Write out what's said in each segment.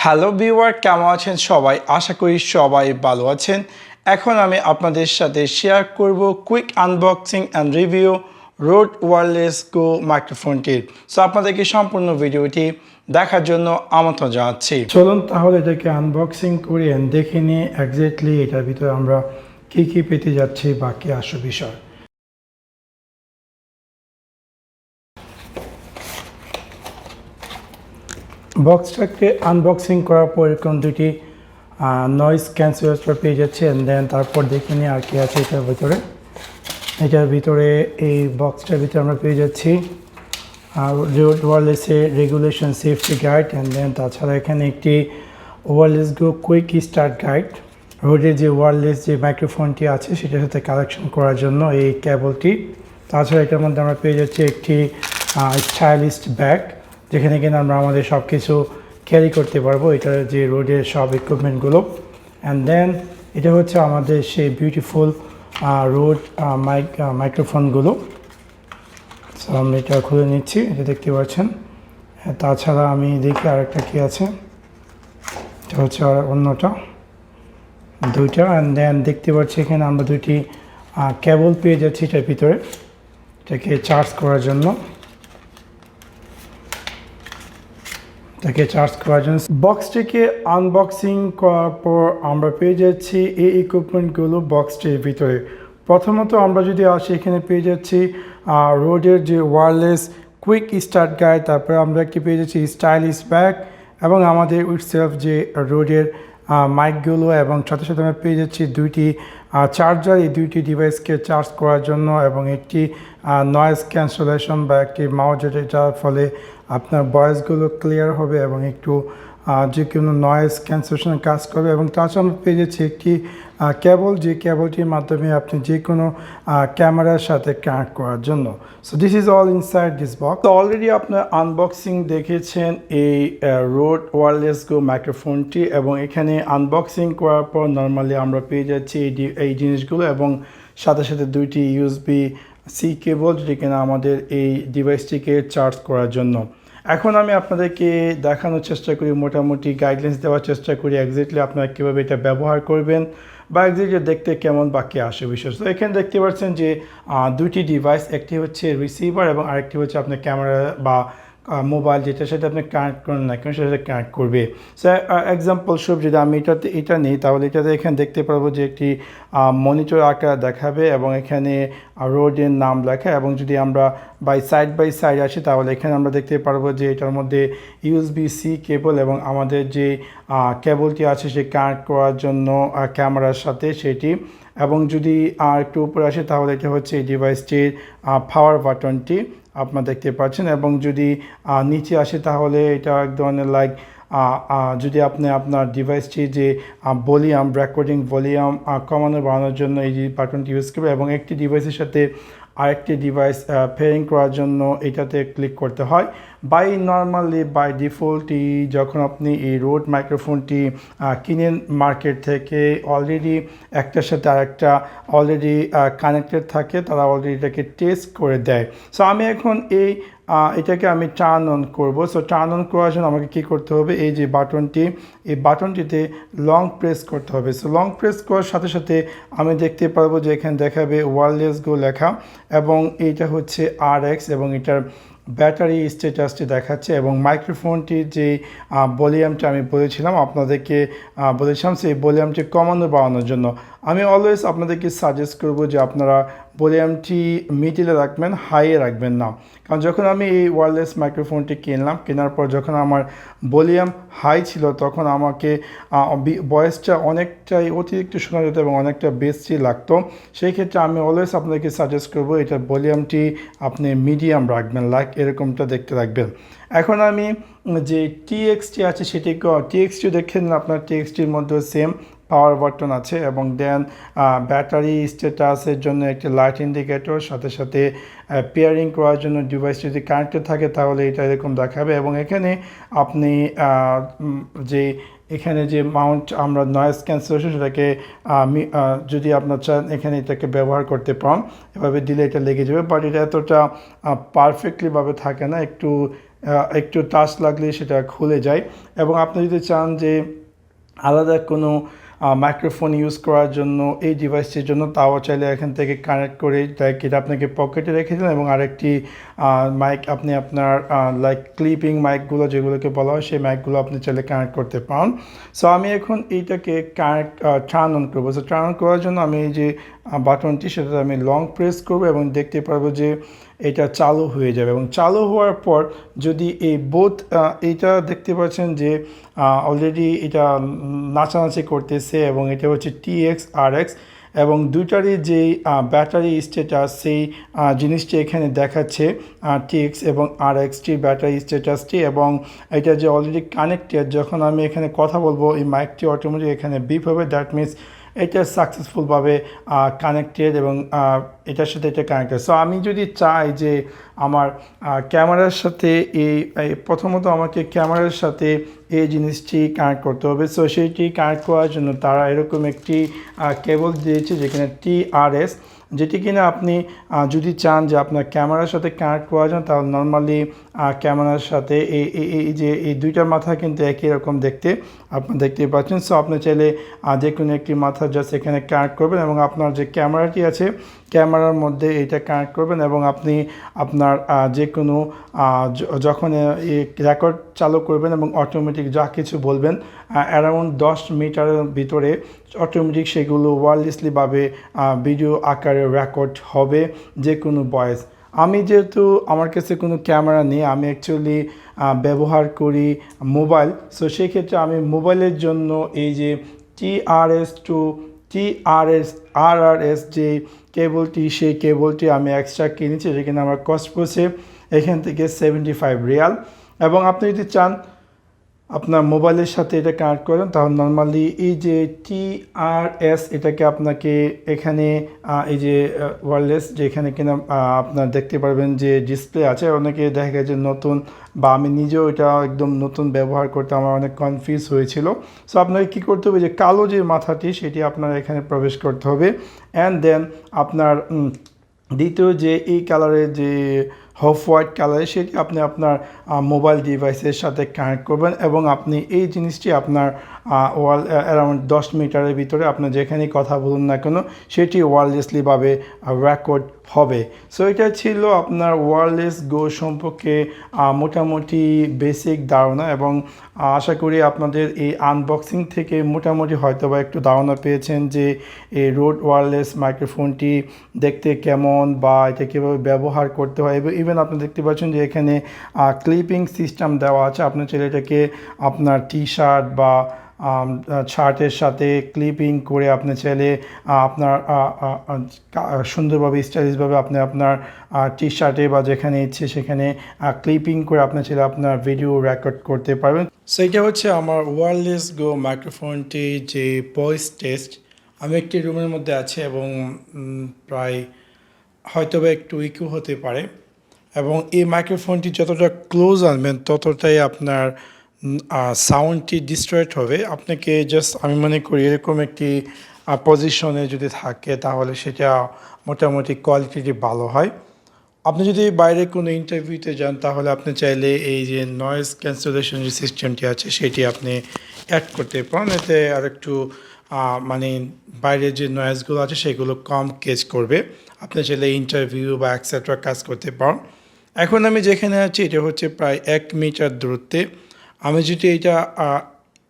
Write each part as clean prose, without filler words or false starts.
Hello viewer, কেমন আছেন সবাই? আশা করি সবাই ভালো আছেন। এখন আমি আপনাদের সাথে শেয়ার করব quick unboxing and review Rode Wireless Go মাইক্রোফোনটির। সো আপনাদেরকে সম্পূর্ণ ভিডিওটি দেখার জন্য আমন্ত্রণ জানাচ্ছি। চলুন তাহলে এটাকে আনবক্সিং করি অ্যান্ড দেখে নিয়ে এক্স্যাক্টলি এটার ভিতরে আমরা কী পেতে যাচ্ছি বা কী আসল বিষয়। বক্সটাকে আনবক্সিং করার পর এরকম দুটি নয়েজ ক্যান্সেলার পেয়ে যাচ্ছে অ্যান্ড দেন তারপর দেখে নিই আর কি আছে এটার ভিতরে এই বক্সটার ভিতরে আমরা পেয়ে যাচ্ছি রোড ওয়্যারলেসের regulation safety guide and then তাছাড়া এখানে একটি Wireless Go quick start guide. রোডের যে ওয়্যারলেস যে মাইক্রোফোনটি আছে সেটার সাথে কানেকশন করার জন্য এই কেবলটি। তাছাড়া এটার মধ্যে আমরা পেয়ে যাচ্ছি একটি স্টাইলিস্ট ব্যাগ, যেখানে কিনা আমরা আমাদের সব কিছু ক্যারি করতে পারবো, এটার যে রোডের সব ইকুইপমেন্টগুলো। অ্যান্ড দেন এটা হচ্ছে আমাদের সেই বিউটিফুল রোড মাইক্রোফোনগুলো। সো আমি এটা খুলে নিচ্ছি, এটা দেখতে পাচ্ছেন। তাছাড়া আমি দেখি আরেকটা কী আছে, এটা হচ্ছে আর অন্যটা দুইটা। অ্যান্ড দেন দেখতে পাচ্ছি এখানে আমরা দুইটি কেবল পেয়ে যাচ্ছি এটার ভিতরে, এটাকে চার্জ করার জন্য। বক্সটিকে আনবক্সিং করার পর আমরা পেয়ে যাচ্ছি এই ইকুইপমেন্টগুলো বক্সটির ভিতরে। প্রথমত আমরা যদি আসি, এখানে পেয়ে যাচ্ছি রোডের যে ওয়্যারলেস কুইক স্টার্ট গাইড, তারপরে আমরা একটি পেয়ে যাচ্ছি স্টাইলিশ ব্যাগ এবং আমাদের উইথসেলফ যে রোডের মাইকগুলো, এবং সাথে সাথে আমরা পেয়ে যাচ্ছি দুইটি চার্জার, এই দুইটি ডিভাইসকে চার্জ করার জন্য, এবং একটি নয়েজ ক্যান্সেলেশন বা একটি মাউস, যার ফলে আপনার ভয়েসগুলো ক্লিয়ার হবে এবং একটু যে কোনো নয়েজ ক্যান্সেলেশনের কাজ করবে। এবং তাছাড়া আমরা পেয়ে যাচ্ছি একটি কেবল, যে কেবলটির মাধ্যমে আপনি যে কোনো ক্যামেরার সাথে কানেক্ট করার জন্য। So this is all inside this box. তো অলরেডি আপনার আনবক্সিং দেখেছেন এই রোড ওয়্যারলেস গো মাইক্রোফোনটি, এবং এখানে আনবক্সিং করার পর নর্মালি আমরা পেয়ে যাচ্ছি এই জিনিসগুলো, এবং সাথে সাথে দুইটি ইউএসবি সি কেবল, যেটি কিনা আমাদের এই ডিভাইসটিকে চার্জ করার জন্য। এখন আমি আপনাদেরকে দেখানোর চেষ্টা করি, মোটামুটি গাইডলাইন্স দেওয়ার চেষ্টা করি এক্স্যাক্টলি আপনারা কীভাবে এটা ব্যবহার করবেন বা এক্স্যাক্টলি দেখতে কেমন বাকি আসে বিশেষ। তো এখানে দেখতে পাচ্ছেন যে দুইটি ডিভাইস, একটি হচ্ছে রিসিভার এবং আরেকটি হচ্ছে আপনার ক্যামেরা বা মোবাইল, যেটা সেটা আপনি কানেক্ট করেন না কেন সেটা কানেক্ট করবে। সো এক্সাম্পল স্বরূপ যদি আমি এটা নিই, তাহলে এটাতে এখানে দেখতে পারবো যে একটি মনিটর আকার দেখাবে এবং এখানে রোডের নাম লেখা, এবং যদি আমরা বাই সাইড আসি, তাহলে এখানে আমরা দেখতে পারবো যে এটার মধ্যে ইউএসবি সি কেবল এবং আমাদের যে কেবলটি আছে সে কানেক্ট করার জন্য ক্যামেরার সাথে সেটি। এবং যদি একটু উপরে আসে, তাহলে এটা হচ্ছে এই ডিভাইসটির পাওয়ার বাটনটি আপনারা দেখতে পাচ্ছেন। এবং যদি নিচে আসে, তাহলে এটা এক ধরনের লাইক যদি আপনি আপনার ডিভাইসটি যে ভলিউম রেকর্ডিং ভলিউম কমানো বাড়ানোর জন্য এই যে বাটনটি ইউজ করবে, এবং একটি ডিভাইসের সাথে আরেকটি ডিভাইস পেয়ারিং করার জন্য এটাতে ক্লিক করতে হয়। বাই ডিফল্টই যখন আপনি এই রোড মাইক্রোফোনটি কিনেন মার্কেট থেকে, অলরেডি একটার সাথে আরেকটা অলরেডি কানেক্টেড থাকে, তারা অলরেডি এটাকে টেস্ট করে দেয়। সো আমি এখন এটাকে আমি টার্ন অন করব। সো টার্ন অন করার জন্য আমাকে কী করতে হবে, এই যে বাটনটি, এই বাটনটিতে লং প্রেস করতে হবে। সো লং প্রেস করার সাথে সাথে আমি দেখতে পারবো যে এখানে দেখাবে ওয়্যারলেস গো লেখা, এবং এইটা হচ্ছে RX, এবং এটার ব্যাটারি স্ট্যাটাসটি দেখাচ্ছে, এবং মাইক্রোফোনটির যে ভলিউমটা আমি আপনাদেরকে বলেছিলাম সেই ভলিউমটি কমানো বাড়ানোর জন্য। আমি অলওয়েজ আপনাদেরকে সাজেস্ট করব যে আপনারা ভলিউমটি মিডিলে রাখবেন, হাইয়ে রাখবেন না। কারণ যখন আমি এই ওয়্যারলেস মাইক্রোফোনটি কেনার পর যখন আমার ভলিউম হাই ছিল, তখন আমাকে ভয়েসটা অনেকটাই অতিরিক্ত শোনা যেত এবং অনেকটা বেশি লাগতো। সেই ক্ষেত্রে আমি অলওয়েজ আপনাদেরকে সাজেস্ট করব এটার ভলিউমটি আপনি মিডিয়াম রাখবেন, লাইক এরকমটা দেখতে রাখবেন। এখন আমি যে TXT আছে সেটিকে TXT দেখেন, আপনার TXTর মধ্যে সেম পাওয়ার বাটন আছে, এবং দেন ব্যাটারি স্ট্যাটাসের জন্য একটি লাইট ইন্ডিকেটর, সাথে সাথে পেয়ারিং করার জন্য ডিভাইস যদি কানেক্টেড থাকে তাহলে এটা এরকম দেখাবে। এবং এখানে আপনি এখানে যে মাউন্ট আমরা নয়েজ ক্যান্সেলেশন, সেটাকে যদি আপনার চান এখানে এটাকে ব্যবহার করতে পারেন, এভাবে দিলে এটা লেগে যাবে, বাট এটা এতটা পারফেক্টলিভাবে থাকে না, একটু একটু টাচ লাগলে সেটা খুলে যায়। এবং আপনি যদি চান যে আলাদা কোনো মাইক্রোফোন ইউজ করার জন্য এই ডিভাইসটির জন্য, তাও চাইলে এখান থেকে কানেক্ট করে এটা আপনাকে পকেটে রেখে দিন এবং আরেকটি মাইক আপনি আপনার লাইক ক্লিপিং মাইকগুলো যেগুলোকে বলা হয় সেই মাইকগুলো আপনি চাইলে কানেক্ট করতে পারেন। সো আমি এখন এইটাকে কানেক্ট টার্ন অন করবো। সো টার্ন অন করার জন্য আমি এই যে বাটনটি সেটাতে আমি লং প্রেস করবো এবং দেখতে পারবো যে এটা চালু হয়ে যাবে। এবং চালু হওয়ার পর যদি এই বোথ এইটা দেখতে পাচ্ছেন যে অলরেডি এটা নাচানাচি করতেছে এবং এটা হচ্ছে TX RX এবং দুইটারই যেই ব্যাটারি স্ট্যাটাস সেই জিনিসটি এখানে দেখাচ্ছে, TX এবং RX-টি ব্যাটারি স্ট্যাটাসটি। এবং এটা যে অলরেডি কানেক্টেড, যখন আমি এখানে কথা বলবো এই মাইকটি অটোমেটিক এখানে বিপ হবে, দ্যাট মিনস এটা সাকসেসফুলভাবে কানেক্টেড এবং এটার সাথে এটা কানেক্টেড। সো আমি যদি চাই যে আমার ক্যামেরার সাথে এই প্রথমত আমাকে ক্যামেরার সাথে এই জিনিসটি কানেক্ট করতে হবে। সো সেইটি কানেক্ট করার জন্য তারা এরকম একটি কেবল দিয়েছে যেখানে TRS, যেটি কিনা আপনি যদি চান যে আপনার ক্যামেরার সাথে কানেক্ট করা যান তাহলে নর্মালি ক্যামেরার সাথে এই যে এই দুইটার মাথা কিন্তু একই রকম দেখতে আপনি দেখতেই পাচ্ছেন। সো আপনি চাইলে যে কোনো একটি মাথা জাস্ট এখানে কানেক্ট করবেন এবং আপনার যে ক্যামেরাটি আছে ক্যামেরার মধ্যে এইটা কানেক্ট করবেন এবং আপনি আপনার যে কোনো যখন রেকর্ড চালু করবেন এবং অটোমেটিক যা কিছু বলবেন অ্যারাউন্ড 10 মিটারের ভিতরে অটোমেটিক সেগুলো ওয়্যারলেসলিভাবে ভিডিও আকারে রেকর্ড হবে যে কোনো ভয়েস। আমি যেহেতু আমার কাছে কোনো ক্যামেরা নেই, আমি অ্যাকচুয়ালি ব্যবহার করি মোবাইল। সো সেক্ষেত্রে আমি মোবাইলের জন্য এই যে RRS যে কেবলটি, সেই কেবলটি আমি এক্সট্রা কিনেছি, যেখানে আমার কস্ট পড়ছে এখান থেকে 75 রিয়াল। এবং আপনি যদি চান আপনার মোবাইলের সাথে এটা কানেক্ট করেন তাহলে নর্মালি এই যে TRS এটাকে আপনাকে এখানে এই যে ওয়্যারলেস যেখানে কিনা আপনার দেখতে পারবেন যে ডিসপ্লে আছে, অনেকে দেখা গেছে নতুন বা আমি নিজেও এটা একদম নতুন ব্যবহার করতে আমার অনেক কনফিউজ হয়েছিল। সো আপনাকে কী করতে হবে যে কালো যে মাথাটি সেটি আপনার এখানে প্রবেশ করতে হবে অ্যান্ড দেন আপনার দ্বিতীয় যে এই কালারের যে অফ হোয়াইট কালারে সেটি আপনি আপনার মোবাইল ডিভাইসের সাথে কানেক্ট করবেন এবং আপনি এই জিনিসটি আপনার অ্যারাউন্ড 10 মিটারের ভিতরে আপনি যেখানেই কথা বলুন না কেন সেটি ওয়্যারলেসলিভাবে রেকর্ড হবে। সো এটা ছিল আপনার ওয়্যারলেস গো সম্পর্কে মোটামুটি বেসিক ধারণা এবং আশা করি আপনাদের এই আনবক্সিং থেকে মোটামুটি হয়তোবা একটু ধারণা পেয়েছেন যে এই রোড ওয়্যারলেস মাইক্রোফোনটি দেখতে কেমন বা এটা কীভাবে ব্যবহার করতে হয়। ইভেন আপনি দেখতে পাচ্ছেন যে এখানে ক্লিপিং সিস্টেম দেওয়া আছে, আপনি চাইলে এটাকে আপনার টি-শার্ট বা শার্টের সাথে ক্লিপিং করে আপনি চাইলে আপনার সুন্দরভাবে স্টাইলিশভাবে আপনি আপনার টি-শার্টে বা যেখানে ইচ্ছে সেখানে ক্লিপিং করে আপনি চাইলে আপনার ভিডিও রেকর্ড করতে পারবেন। সো এটা হচ্ছে আমার ওয়্যারলেস গো মাইক্রোফোনটি যে ভয়েস টেস্ট। আমি একটি রুমের মধ্যে আছি এবং প্রায় হয়তোবা একটু ইকো হতে পারে এবং এই মাইক্রোফোনটি যতটা ক্লোজ আনবেন ততটাই আপনার সাউন্ডটি ডিস্ট্রয়েড হবে। আপনাকে জাস্ট আমি মনে করি এরকম একটি পজিশনে যদি থাকে তাহলে সেটা মোটামুটি কোয়ালিটিটি ভালো হয়। আপনি যদি বাইরে কোনো ইন্টারভিউতে যান তাহলে আপনি চাইলে এই যে নয়েজ ক্যান্সেলেশন যে সিস্টেমটি আছে সেটি আপনি অ্যাড করতে পারেন, এতে আর একটু মানে বাইরের যে নয়েজগুলো আছে সেগুলো কম কেজ করবে। আপনি চাইলে ইন্টারভিউ বা এক্সেট্রা কাজ করতে পারেন। এখন আমি যেখানে আছি এটা হচ্ছে প্রায় 1 মিটার দূরত্বে। আমি যদি এটা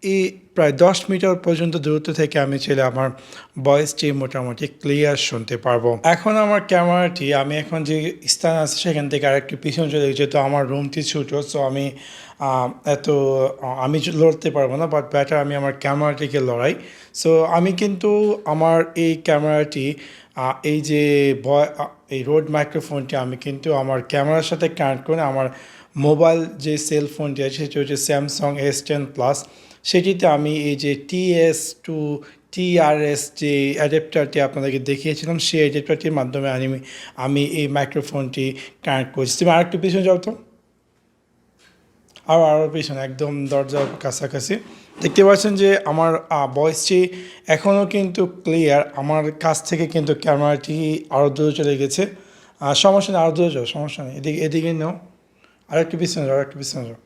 এই প্রায় 10 মিটার পর্যন্ত দূরত্ব থেকে আমি চাইলে আমার ভয়েসটি মোটামুটি ক্লিয়ার শুনতে পারবো। এখন আমার ক্যামেরাটি আমি এখন যে স্থান আছে সেখান থেকে আরেকটু পিছনে চলে গেছে, তো আমার রুমটি ছোটো, সো আমি আমি লড়তে পারবো না, বাট বেটার আমি আমার ক্যামেরাটিকে লড়াই। সো আমি কিন্তু আমার এই ক্যামেরাটি এই যে এই রোড মাইক্রোফোনটি আমি কিন্তু আমার ক্যামেরার সাথে কানেক্ট করে আমার মোবাইল যে সেল ফোনটি আছে সেটি হচ্ছে স্যামসাং S10 প্লাস, সেটিতে আমি এই যে TS টু TRS যে অ্যাডাপ্টারটি আপনাদেরকে দেখিয়েছিলাম সেই অ্যাডাপ্টারটির মাধ্যমে আমি এই মাইক্রোফোনটি কানেক্ট করছি। তুমি আরেকটু পিছনে যাও তো, আরও পিছনে একদম দরজার কাছাকাছি। দেখতে পাচ্ছেন যে আমার ভয়েসটি এখনও কিন্তু ক্লিয়ার, আমার কাছ থেকে কিন্তু ক্যামেরাটি আরও দূরে চলে গেছে। সমস্যা নেই, আরও দূরে যাও, সমস্যা নেই, এদিকে নেও, আরেকটু পিছনে যাও, আরেকটু পিছনে যাও,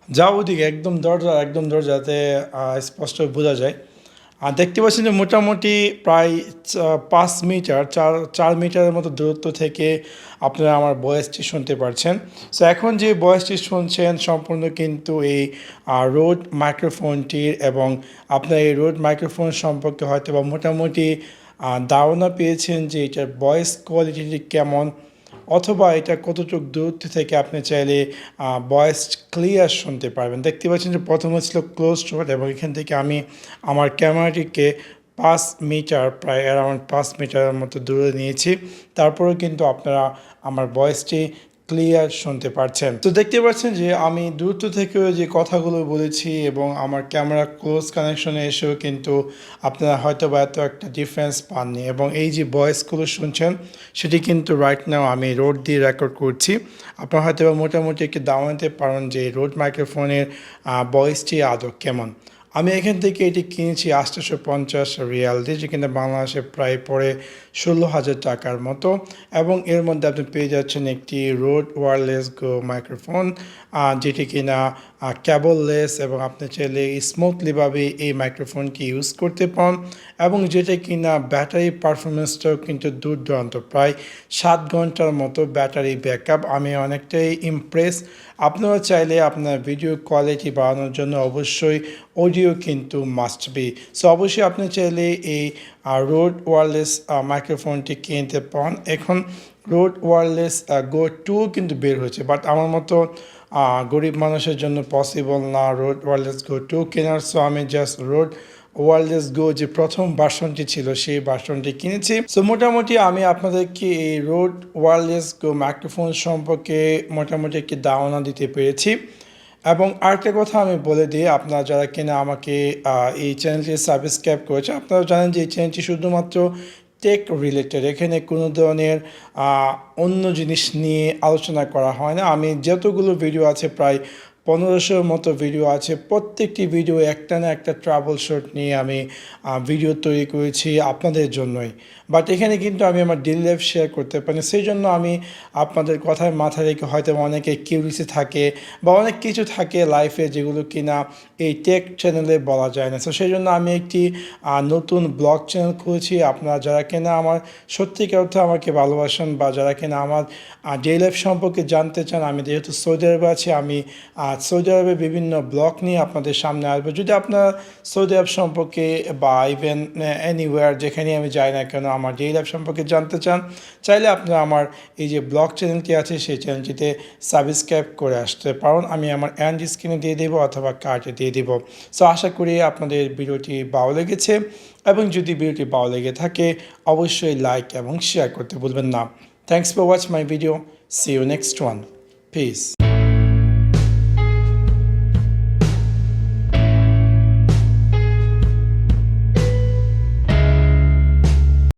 যাও ওদিকে একদম দরজা যাতে স্পষ্ট বোঝা যায়। আর দেখতে পাচ্ছেন যে মোটামুটি প্রায় 5 মিটার 4 মিটারের মতো দূরত্ব থেকে আপনারা আমার ভয়েসটি শুনতে পারছেন। সো এখন যে ভয়েসটি শুনছেন সম্পূর্ণ কিন্তু এই রোড মাইক্রোফোনটির, এবং আপনার এই রোড মাইক্রোফোন সম্পর্কে হয়তো বা মোটামুটি ধারণা পেয়েছেন যে এটার ভয়েস কোয়ালিটিটি কেমন, অথবা এটা কতটুকু দূরত্ব থেকে আপনি চাইলে ভয়েস ক্লিয়ার শুনতে পারবেন। দেখতে পাচ্ছেন যে প্রথমে ছিল ক্লোজ রোড, এবং এখান থেকে আমি আমার ক্যামেরাটিকে 5 মিটার, প্রায় অ্যারাউন্ড 5 মিটারের মতো দূরে নিয়েছি, তারপরেও কিন্তু আপনারা আমার ভয়েসটি ক্লিয়ার শুনতে পারছেন। তো দেখতে পাচ্ছেন যে আমি দূরত্ব থেকেও যে কথাগুলো বলেছি এবং আমার ক্যামেরা ক্লোজ কানেকশনে এসেও কিন্তু আপনারা হয়তো বা এত একটা ডিফারেন্স পাননি, এবং এই যে ভয়েসগুলো শুনছেন সেটি কিন্তু রাইট নাও আমি রোড দিয়ে রেকর্ড করছি। আপনারা হয়তো বা মোটামুটি একটু ধারণা নিতে পারেন যে রোড মাইক্রোফোনের ভয়েসটি আদৌ কেমন। আমি এখান থেকে এটি কিনেছি 850 রিয়াল দিয়ে, যেখানে বাংলাদেশে প্রায় পড়ে 16,000 টাকার মতো, এবং এর মধ্যে আপনি পেয়ে যাচ্ছেন একটি রোড ওয়্যারলেস গো মাইক্রোফোন, যেটি কিনা কেবললেস, এবং আপনি চাইলে স্মুথলিভাবে এই মাইক্রোফোনটি ইউজ করতে পারেন, এবং যেটা কিনা ব্যাটারি পারফরমেন্সটাও কিন্তু দুর্দান্ত, প্রায় 7 ঘন্টার মতো ব্যাটারি ব্যাকআপ। আমি অনেকটাই ইমপ্রেস। আপনারা চাইলে আপনার ভিডিও কোয়ালিটি বাড়ানোর জন্য অবশ্যই অডিও কিন্তু মাস্ট বি। সো অবশ্যই আপনি চাইলে এই রোড ওয়্যারলেস মাইক্রোফোনটি কিনতে পারেন। এখন রোড ওয়্যারলেস গো 2 কিন্তু বের হয়েছে, বাট আমার মতো গরিব মানুষের জন্য পসিবল না রোড ওয়্যারলেস গো 2 কেনার। সো আমি জাস্ট রোড ওয়্যারলেস গো যে প্রথম ভার্সনটি ছিল সেই ভার্সনটি কিনেছি। সো মোটামুটি আমি আপনাদেরকে এই রোড ওয়্যারলেস গো মাইক্রোফোন সম্পর্কে মোটামুটি একটি ধারণা দিতে পেরেছি। এবং আরেকটা কথা আমি বলে দিই, আপনারা যারা কিনা আমাকে এই চ্যানেলটি সাবস্ক্রাইব করেছে, আপনারা জানেন যে এই চ্যানেলটি শুধুমাত্র টেক রিলেটেড, এখানে কোনো ধরনের অন্য জিনিস নিয়ে আলোচনা করা হয় না। আমি যতগুলো ভিডিও আছে, প্রায় 1500 মতো ভিডিও আছে, প্রত্যেকটি ভিডিও একটা না একটা ট্রাভেল শট নিয়ে আমি ভিডিও তৈরি করেছি আপনাদের জন্যই। বাট এখানে কিন্তু আমি আমার ডেইলি লাইফ শেয়ার করতে পারি, সেই জন্য আমি আপনাদের কথায় মাথায় রেখে, হয়তো অনেকে কিউরিয়াসি থাকে বা অনেক কিছু থাকে লাইফে যেগুলো কিনা এই টেক চ্যানেলে বলা যায় না। সো সেই জন্য আমি একটি নতুন ব্লগ চ্যানেল খুলেছি। আপনারা যারা কিনা আমার সত্যিকার অর্থে আমাকে ভালোবাসেন, বা যারা কিনা আমার ডেইলি লাইফ সম্পর্কে জানতে চান, আমি যেহেতু সৌদি আরবে আছি, আমি সৌদি আরবে বিভিন্ন ব্লগ নিয়ে আপনাদের সামনে আসবো। যদি আপনারা সৌদি আরব সম্পর্কে বা ইভেন এনিওয়্যার যেখানে আমি যাই না কেন আমার ডেইলি লাইফ সম্পর্কে জানতে চান, চাইলে আপনারা আমার এই যে ব্লগ চ্যানেলটি আছে সেই চ্যানেলটিতে সাবস্ক্রাইব করে আসতে পারেন। আমি আমার এন্ড স্ক্রিনে দিয়ে দেবো অথবা কার্ডে দিয়ে দেবো। সো আশা করি আপনাদের ভিডিওটি ভালো লেগেছে, এবং যদি ভিডিওটি ভালো লেগে থাকে অবশ্যই লাইক এবং শেয়ার করতে ভুলবেন না। Thanks for watch my video. See you next one. Piece.